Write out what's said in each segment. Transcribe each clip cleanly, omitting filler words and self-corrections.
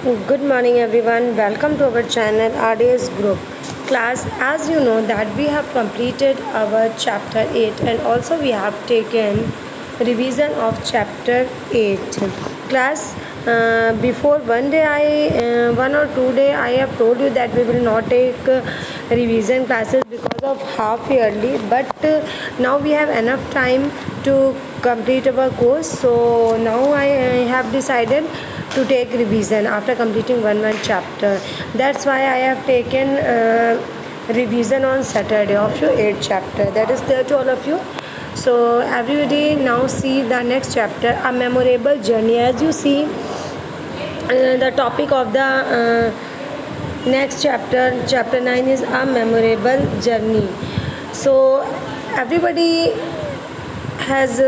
Good morning everyone. Welcome to our channel RDS Group. Class, as you know that we have completed our chapter 8 and also we have taken revision of chapter 8. Class, before one or two day I have told you that we will not take revision classes because of half yearly, but now we have enough time to complete our course. So now I have decided to take revision after completing one chapter. That's why I have taken revision on Saturday of your 8th chapter. That is there to all of you. So everybody now see the next chapter, a memorable journey. As you see, the topic of the next chapter, chapter 9, is a memorable journey. So everybody has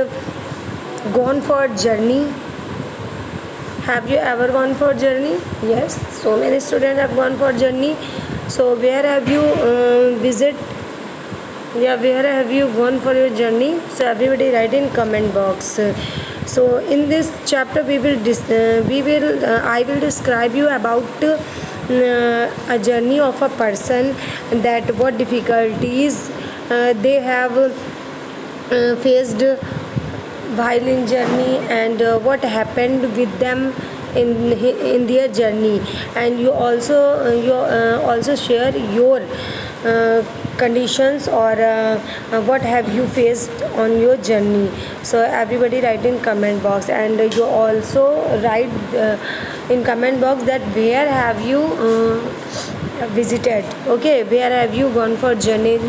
gone for journey. Have you ever gone for journey? Yes, so many students have gone for journey. So where have you visit? Yeah, where have you gone for your journey? So everybody write in comment box. So in this chapter I will describe you about a journey of a person, that what difficulties they have faced while in journey, and what happened with them in their journey, and you also share your conditions, or what have you faced on your journey. So everybody write in comment box, and you also write in comment box that where have you visited. Okay, where have you gone for journey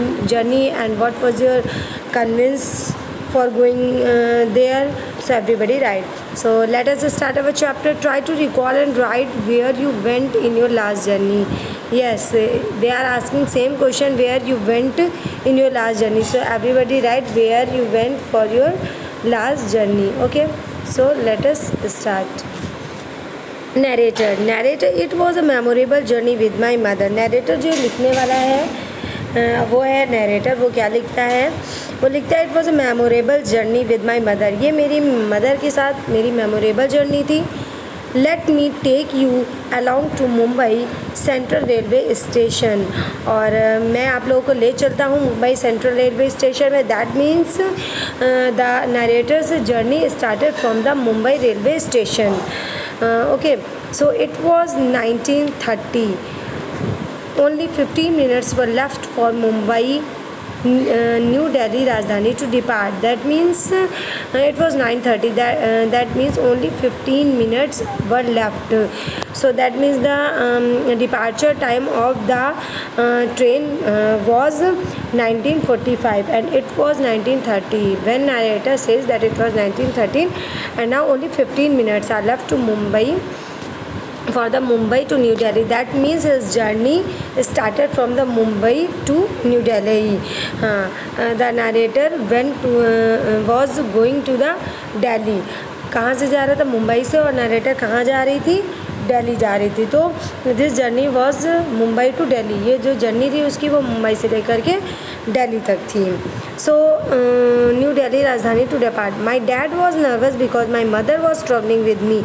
and what was your convince for going there. So everybody write. So let us start our chapter. Try to recall and write where you went in your last journey. Yes, they are asking same question, where you went in your last journey. So everybody write where you went for your last journey. Okay, so let us start. Narrator. It was a memorable journey with my mother. Narrator जो लिखने वाला है वो है narrator. वो क्या लिखता है? वो लिखता है it was a memorable journey with my mother. ये मेरी मदर के साथ मेरी मेमोरेबल जर्नी थी. Let me take you along to Mumbai central railway station. और मैं आप लोगों को ले चलता हूँ मुंबई सेंट्रल रेलवे स्टेशन में. That means the narrator's journey started from the Mumbai railway station. Okay, so it was 1930. Only 15 minutes were left for Mumbai New Delhi Rajdhani to depart. That means it was 9:30. That means only 15 minutes were left. So that means the departure time of the train was 19:45 and it was 19:30. When narrator says that it was 19:30 and now only 15 minutes are left to Mumbai, for the Mumbai to New Delhi. That means his journey started from the Mumbai to New Delhi. The narrator was going to the Delhi. कहाँ से जा रहा था? मुंबई से. और narrator कहाँ जा रही थी? दिल्ली जा रही थी. तो this journey was Mumbai to Delhi. ये जो जर्नी थी उसकी वो मुंबई से लेकर के दिल्ली तक थी. सो New Delhi Rajdhani to depart. My dad was nervous because my mother was travelling with me.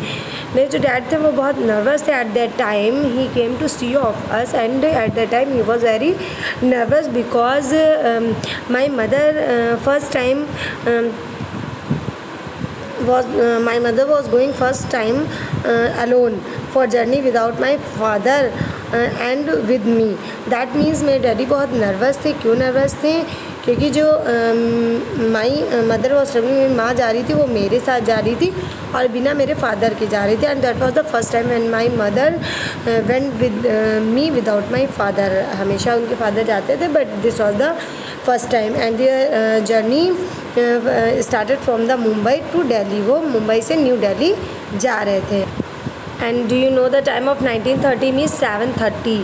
मेरे जो डैड थे वो बहुत नर्वस थे. At that time he came to see off us and at that time he was very nervous because my mother first time my mother was going first time alone for journey without my father and with me. That means मेरे daddy बहुत nervous थे. क्यों nervous थे? क्योंकि जो माई mother was travelling, मेरी माँ जा रही थी वो मेरे साथ जा रही थी और बिना मेरे फादर के जा रही थी. And that was the first time when my mother went with me without my father. हमेशा उनके फादर जाते थे but this was the first time. And there journey started from the Mumbai to Delhi. वो मुंबई से न्यू दिल्ली जा रहे थे. And do you know the time of 1930 means 7:30.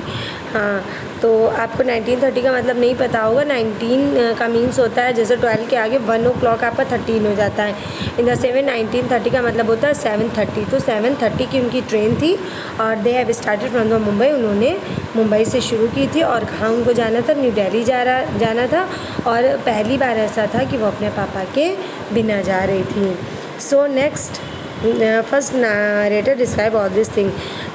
हाँ, तो आपको 1930 का मतलब नहीं पता होगा. 19 का मीन्स होता है जैसे 12 के आगे 1 o'clock आपका 13 हो जाता है. इन द सेम 1930 का मतलब होता है 7:30. तो 7:30 की उनकी ट्रेन थी और they have started from the Mumbai. उन्होंने मुंबई से शुरू की थी और कहाँ उनको जाना था? न्यू दिल्ली जाना था. और पहली बार ऐसा था कि वो अपने पापा के बिना जा रही थी. So next first narrator describe all this thing.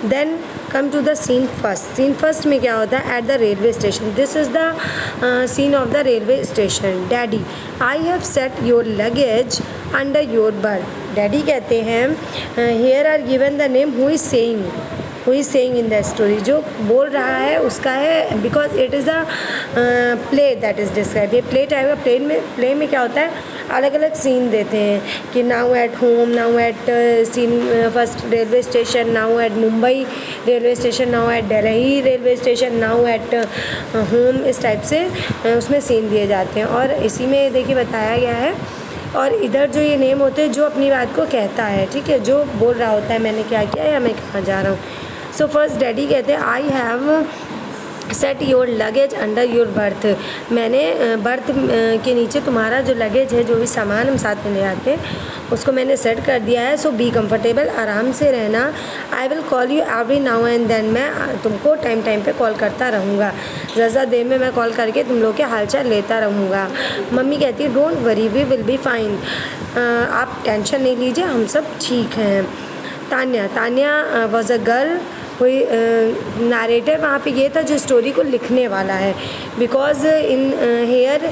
Then come to the scene first. Scene first में क्या होता है, at the railway station. This is the scene of the railway station. Daddy I have set your luggage under your berth. Daddy कहते हैं here are given the name who is saying in the story. जो बोल रहा है उसका है, because it is a play that is describe. ये play type का प्ले में क्या होता है, अलग अलग सीन देते हैं कि now at home, now at scene first railway station, now at Mumbai railway station, now at Delhi railway station, now at home. इस टाइप से उसमें सीन दिए जाते हैं और इसी में देखिए बताया गया है। और इधर जो ये नेम होते हैं जो अपनी बात को कहता है, ठीक है, जो बोल रहा होता है मैंने क्या किया या मैं कहाँ जा रहा हूँ। सो फर्स्ट डैडी कहते हैं आई have set your luggage under your birth. मैंने बर्थ के नीचे तुम्हारा जो लगेज है, जो भी सामान हम साथ में ले आते हैं, उसको मैंने सेट कर दिया है। सो बी कंफर्टेबल, आराम से रहना। I will call you every now and then. मैं तुमको टाइम टाइम पे कॉल करता रहूँगा, ज़्यादा देर में मैं कॉल करके तुम लोग के हालचाल लेता रहूँगा। मम्मी कहती है don't worry we will be fine. आप टेंशन नहीं लीजिए, हम सब ठीक हैं। Tanya was a girl. कोई नरेटर वहाँ पे ये था जो स्टोरी को लिखने वाला है, because in here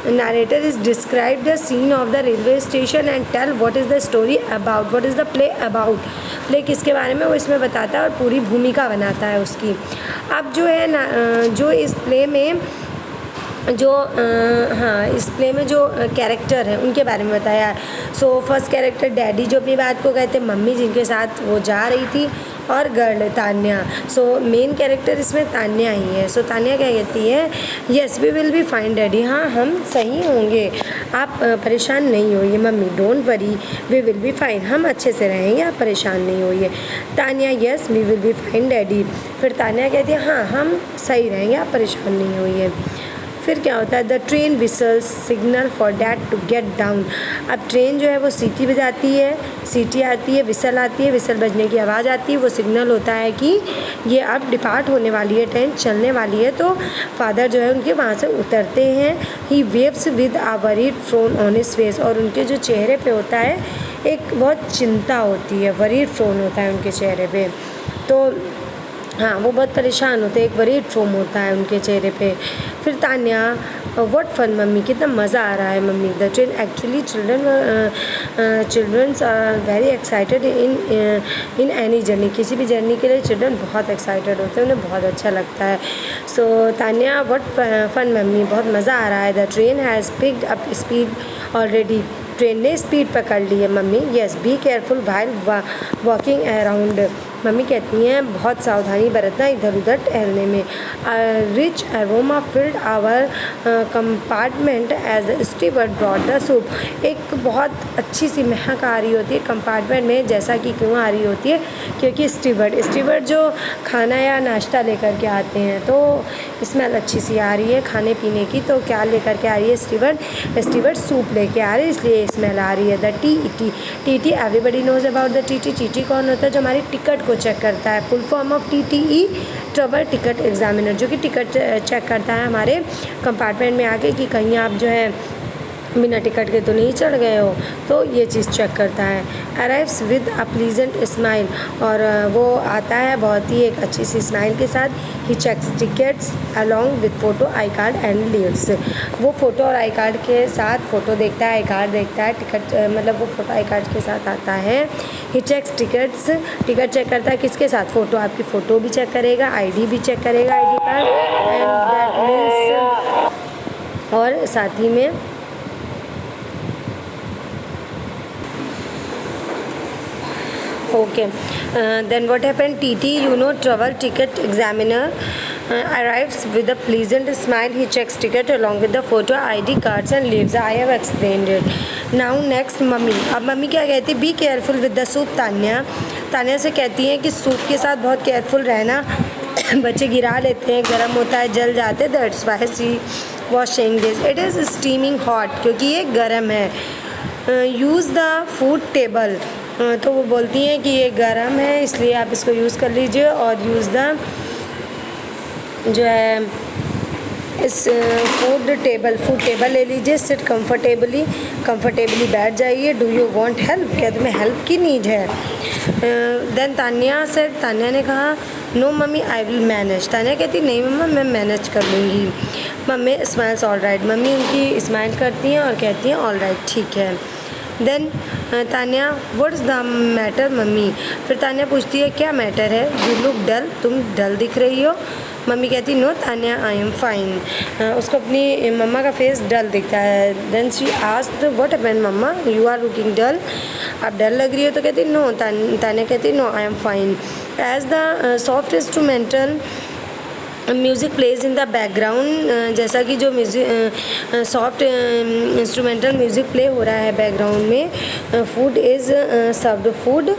narrator is described the scene of the railway station and tell what is the story about, what is the play about। Play किसके बारे में वो इसमें बताता है और पूरी भूमिका बनाता है उसकी। अब जो है ना, जो इस प्ले में जो इस प्ले में जो कैरेक्टर हैं उनके बारे में बताया है। सो फर्स्ट कैरेक्टर डैडी जो अपनी बात को कहते हैं, मम्मी जिनके साथ वो जा रही थी, और girl Tanya. So main character इसमें तान्या ही है। सो तान्या क्या कहती है, yes we will be fine daddy. हाँ हम सही होंगे, आप परेशान नहीं होइए mummy. Don't worry we will be fine, हम अच्छे से रहेंगे, आप परेशान नहीं होइए। Tanya yes we will be fine daddy. फिर तान्या कहती है हाँ हम सही रहेंगे, आप परेशान नहीं होइए। फिर क्या होता है, the train whistles signal for dad to get down. अब ट्रेन जो है वो सीटी बजाती है, सीटी आती है, विसल आती है, विसल बजने की आवाज़ आती है, वो सिग्नल होता है कि ये अब डिपार्ट होने वाली है, ट्रेन चलने वाली है। तो फादर जो है उनके वहाँ से उतरते हैं। He waves with a worried frown on his face. और उनके जो चेहरे पे होता है एक बहुत चिंता होती है, वरीड फ्रोन होता है उनके चेहरे पे। तो हाँ वो बहुत परेशान होते हैं, एक वरीड फ्रोम होता है उनके चेहरे पे। फिर तान्या व्हाट फन मम्मी, कितना मज़ा आ रहा है mummy. The train actually childrens are very excited in any journey. किसी भी जर्नी के लिए चिल्ड्रन बहुत एक्साइटेड होते हैं, उन्हें बहुत अच्छा लगता है। So Tanya what fun mummy, बहुत मज़ा आ रहा है। The train has picked up speed already. Train ने स्पीड पकड़ ली है mummy. Yes be careful while walking around. Mummy कहती हैं बहुत सावधानी बरतना इधर उधर टहलने में। Rich aroma filled our compartment as steward brought the soup. एक बहुत अच्छी सी महक आ रही होती है कंपार्टमेंट में, जैसा कि क्यों आ रही होती है, क्योंकि स्टीवर्ड जो खाना या नाश्ता लेकर के आते हैं, तो स्मेल अच्छी सी आ रही है खाने पीने की। तो क्या लेकर के आ रही है स्टीवर्ड सूप लेके आ रही है, इसलिए स्मेल आ रही है। The tea everybody knows about the tea कौन होता है, जो हमारी टिकट को चेक करता है। Full form of TTE travel ticket examiner, जो कि टिकट चेक करता है हमारे कंपार्टमेंट में आके कि कहीं आप जो है बिना टिकट के तो नहीं चढ़ गए हो, तो ये चीज़ चेक करता है। Arrives with a pleasant smile, और वो आता है बहुत ही एक अच्छी सी स्माइल के साथ। He checks tickets along with photo I card and leaves. वो फ़ोटो और आई कार्ड के साथ फ़ोटो देखता है, आई कार्ड देखता है, टिकट मतलब वो फ़ोटो आई कार्ड के साथ आता है। ही चेक्स टिकट चेक करता है किसके साथ, फ़ोटो, आपकी फ़ोटो भी चेक करेगा, ID भी चेक करेगा, ID card, and that means, और साथ ही में okay then what happened, TT travel ticket examiner arrives with a pleasant smile. He checks ticket along with the photo, ID cards and leaves. I have explained it. Now next mummy. अब mummy क्या कहती है, be careful with the soup. Tanya से कहती हैं कि soup के साथ बहुत केयरफुल रहना, बच्चे गिरा लेते हैं, गर्म होता है, जल जाते हैं। That's why she was saying this. It is steaming hot, क्योंकि ये गर्म है। यूज़ द फूड टेबल, तो वो बोलती हैं कि ये गर्म है इसलिए आप इसको यूज़ कर लीजिए, और यूज़ द जो है इस फूड टेबल ले लीजिए, सिट कंफर्टेबली बैठ जाइए। डू यू वांट हेल्प, क्या तुम्हें हेल्प की नीड है? देन तान्या ने कहा no mummy I will manage. Tanya कहती नहीं मम्मा मैं मैनेज कर लूँगी। Mummy smiles all right, mummy उनकी स्माइल करती हैं और कहती हैं ऑल राइट ठीक है। Then Tanya what's the matter mummy, फिर तान्या पूछती है क्या मैटर है? यू लुक डल, तुम डल दिख रही हो। मम्मी कहती no Tanya I am fine. उसको अपनी मम्मा का फेस डल दिखता है। Then she asked what happened mamma, you are looking dull, आप डल लग रही हो। तो कहती नो, तान्या कहती no I am fine. As the soft instrumental music plays in the background, जैसा कि जो music soft instrumental music play हो रहा है बैकग्राउंड में, फूड इज़ सर्व्ड, फूड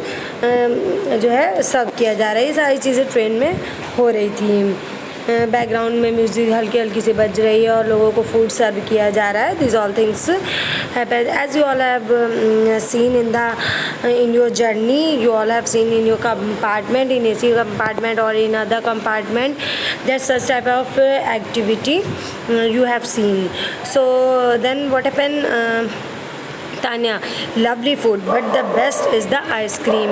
जो है सर्व किया जा रहा है। ये सारी चीज़ें ट्रेन में हो रही थी। बैकग्राउंड में म्यूज़िक हल्की हल्की से बज रही है और लोगों को फूड सर्व किया जा रहा है। This all things happen as you all have seen in your journey, you all have seen in your compartment, in AC compartment और in other compartment, that such type of activity you have seen. So then what happened? Tanya lovely food but the best is the ice cream.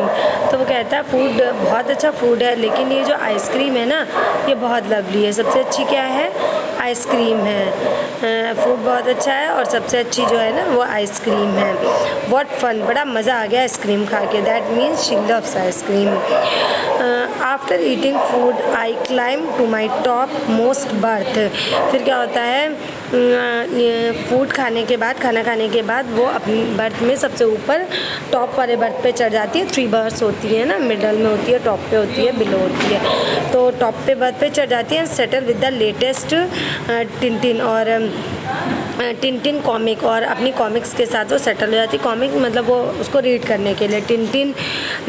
तो वो कहता है food बहुत अच्छा food है, लेकिन ये जो आइसक्रीम है ना ये बहुत लवली है। सबसे अच्छी क्या है? आइसक्रीम है। फूड बहुत अच्छा है और सबसे अच्छी जो है ना वो आइसक्रीम है। व्हाट फन, बड़ा मज़ा आ गया आइसक्रीम खा के। That means she loves ice cream. After eating food I climb to my top most berth. फिर क्या होता है? फूड खाने के बाद, खाना खाने के बाद वो अपनी बर्थ में सबसे ऊपर टॉप वाले बर्थ पे चढ़ जाती है। 3 बर्थ होती है ना, मिडल में होती है, टॉप पे होती है, बिलो होती है। तो टॉप पे बर्थ पे चढ़ जाती है। Settle with the latest Tintin और टिंटिन कॉमिक, और अपनी कॉमिक्स के साथ वो सेटल हो जाती है। कॉमिक मतलब वो उसको रीड करने के लिए, टिंटिन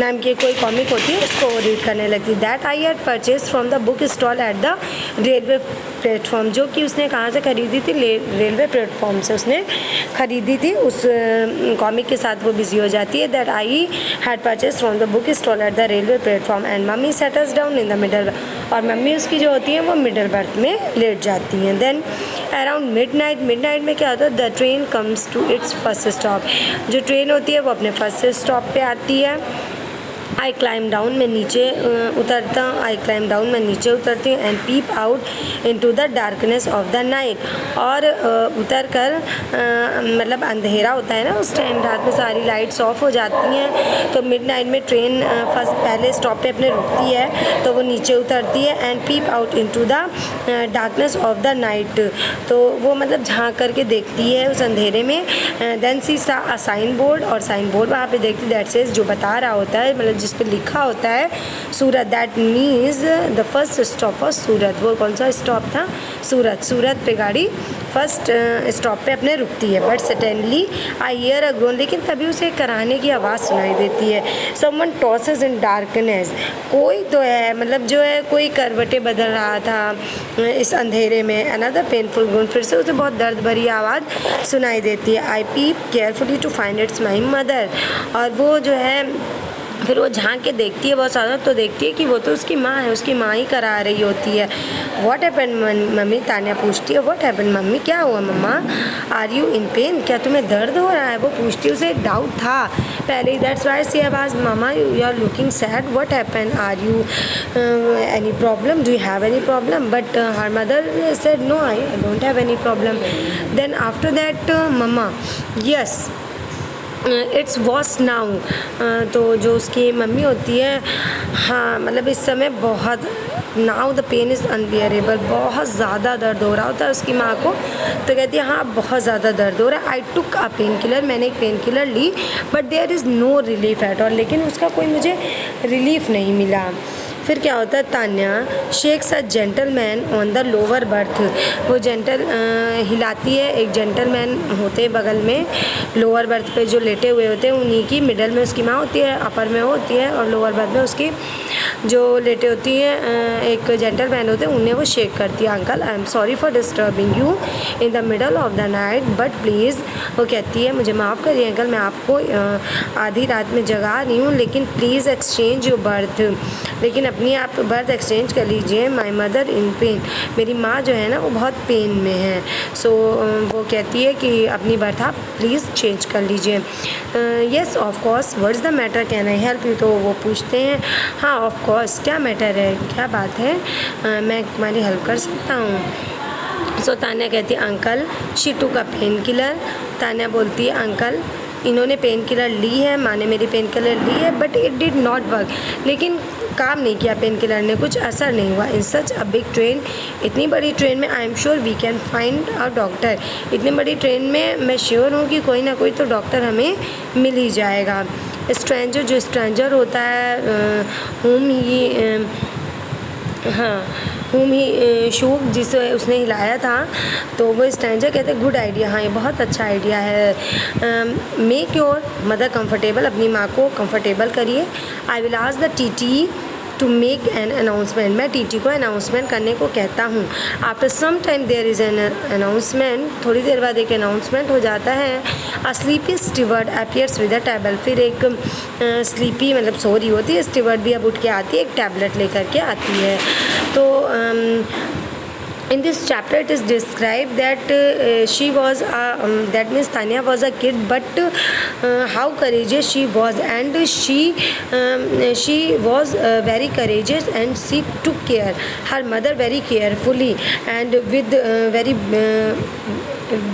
नाम की कोई कॉमिक होती है, उसको वो रीड करने लगती है। That I had purchase from the book stall eight the railway platform, जो कि उसने कहाँ से ख़रीदी थी? रेलवे प्लेटफॉर्म से उसने ख़रीदी थी। उस कॉमिक के साथ वो बिजी हो जाती है। That I had purchase from the book stall eight the railway platform and mummy settles down in the middle, और मम्मी उसकी जो होती है वो मिडल बर्थ में लेट जाती हैं। देन अराउंड मिडनाइट में क्या होता है? The train comes to its first stop. जो ट्रेन होती है वो अपने फर्स्ट स्टॉप पे आती है। आई क्लाइम डाउन, मैं नीचे उतरता हूँ। आई क्लाइम डाउन, मैं नीचे उतरती हूँ। And peep out into the darkness of the night, और उतर कर मतलब अंधेरा होता है ना उस टाइम, रात में सारी लाइट्स ऑफ हो जाती हैं। तो मिडनाइट में ट्रेन फर्स्ट पहले स्टॉप पे अपने रुकती है, तो वो नीचे उतरती है। And peep out into the darkness of the night, तो वो मतलब झाँक करके देखती है उस अंधेरे में। देन सी सा साइन बोर्ड, और साइन बोर्ड वहाँ पे देखती, दैट सेज, जो बता रहा होता है, मतलब जिस पे लिखा होता है Surat. That means the first stop of Surat. वो कौन सा स्टॉप था? सूरत पे गाड़ी फर्स्ट स्टॉप पे अपने रुकती है। But suddenly I hear a grown, लेकिन तभी उसे कराने की आवाज़ सुनाई देती है। समवन टॉसेस इन डार्कनेस, कोई तो है, मतलब जो है कोई करवटें बदल रहा था इस अंधेरे में। अनदर पेनफुल ग्रोन, फिर से उसे बहुत दर्द भरी आवाज़ सुनाई देती है। I peep carefully to find it's my mother, और वो जो है फिर वो झाँक के देखती है बहुत सारा, तो देखती है कि वो तो उसकी माँ है, उसकी माँ ही करा रही होती है। व्हाट हैपेंड मम्मी, तान्या पूछती है व्हाट हैपेंड मम्मी, क्या हुआ मम्मा? आर यू इन पेन, क्या तुम्हें दर्द हो रहा है? वो पूछती है, उसे एक डाउट था पहले ही। That's why she have asked mamma you are looking sad, what happened, are you any problem, do you have any problem? But her mother said no, I don't have any problem. Then after that mamma yes it's was now, तो जो उसकी mummy होती है, हाँ मतलब इस समय बहुत, now the pain is unbearable, बहुत ज़्यादा दर्द हो रहा होता है उसकी माँ को। तो कहती है हाँ बहुत ज़्यादा दर्द हो रहा है। आई टुक अ पेन किलर, मैंने एक पेन किलर ली, but there is no relief at all, लेकिन उसका कोई मुझे रिलीफ नहीं मिला। फिर क्या होता है? Tanya shakes a gentleman on the lower berth, वो हिलाती है, एक जेंटलमैन होते हैं बगल में, लोअर बर्थ पे जो लेटे हुए होते हैं, उन्हीं की मिडल में उसकी माँ होती है, अपर में वो होती है, और लोअर बर्थ में उसकी जो लेटे होती हैं एक जेंटलमैन होते हैं उन्हें वो शेक करती है। Uncle I am sorry for disturbing you in the middle of the night but please, वो कहती है मुझे माफ़ करिए अंकल, मैं आपको आधी रात में जगा रही हूँ, लेकिन प्लीज़ एक्सचेंज योर बर्थ, लेकिन अपनी आप बर्थ एक्सचेंज कर लीजिए। माई मदर इन पेन, मेरी माँ जो है ना वो बहुत पेन में है। सो वो कहती है कि अपनी बर्थ आप प्लीज़ चेंज कर लीजिए। Yes of course, what is the matter, can I help you, तो वो पूछते हैं हाँ ऑफ कोर्स, क्या मैटर है, क्या बात है, मैं तुम्हारी हेल्प कर सकता हूँ। सो तान्या कहती है uncle she took a pain killer. Tanya बोलती है अंकल इन्होंने पेन किलर ली है, माँ ने मेरी पेन किलर ली है, but it did not work, लेकिन काम नहीं किया पेन किलर ने, कुछ असर नहीं हुआ। इन सच अ बिग ट्रेन, इतनी बड़ी ट्रेन में I am sure we can find a doctor, इतनी बड़ी ट्रेन में मैं श्योर हूँ कि कोई ना कोई तो डॉक्टर हमें मिल ही जाएगा। स्ट्रेंजर, जो स्ट्रेंजर होता है होम ही शूक, जिसे उसने हिलाया था, तो वो स्ट्रेंजर कहते हैं गुड आइडिया, हाँ ये बहुत अच्छा आइडिया है। मेक योर मदर कंफर्टेबल, अपनी माँ को कंफर्टेबल करिए। I will ask the TT to make an announcement, मैं टीटी को अनाउंसमेंट करने को कहता हूँ। After some time there is an announcement, थोड़ी देर बाद एक अनाउंसमेंट हो जाता है। A sleepy steward appears with a table, फिर एक स्लीपी मतलब सो रही होती है स्टीवर्ड भी अब उठ के आती है, एक टैबलेट लेकर के आती है। तो in this chapter it is described that she was that means Tanya was a kid, but how courageous she was, and she was very courageous, and she took care her mother very carefully, and with very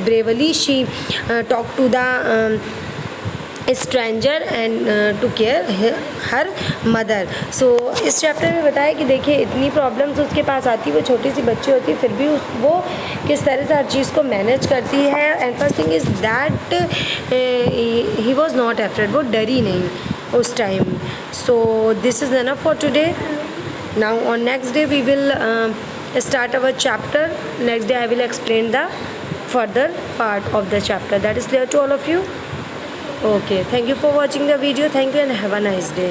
bravely she talked to the stranger and to care her mother. So इस chapter में बताया कि देखिए इतनी problems उसके पास आती, वो छोटी सी बच्ची होती है, फिर भी वो किस तरह से हर चीज़ को मैनेज करती है। And first thing is that he was not afraid, वो डरी नहीं उस time. So this is enough for today. Now on next day we will start our chapter. Next day I will explain the further part of the chapter. That is clear to all of you? Okay, thank you for watching the video. Thank you and have a nice day.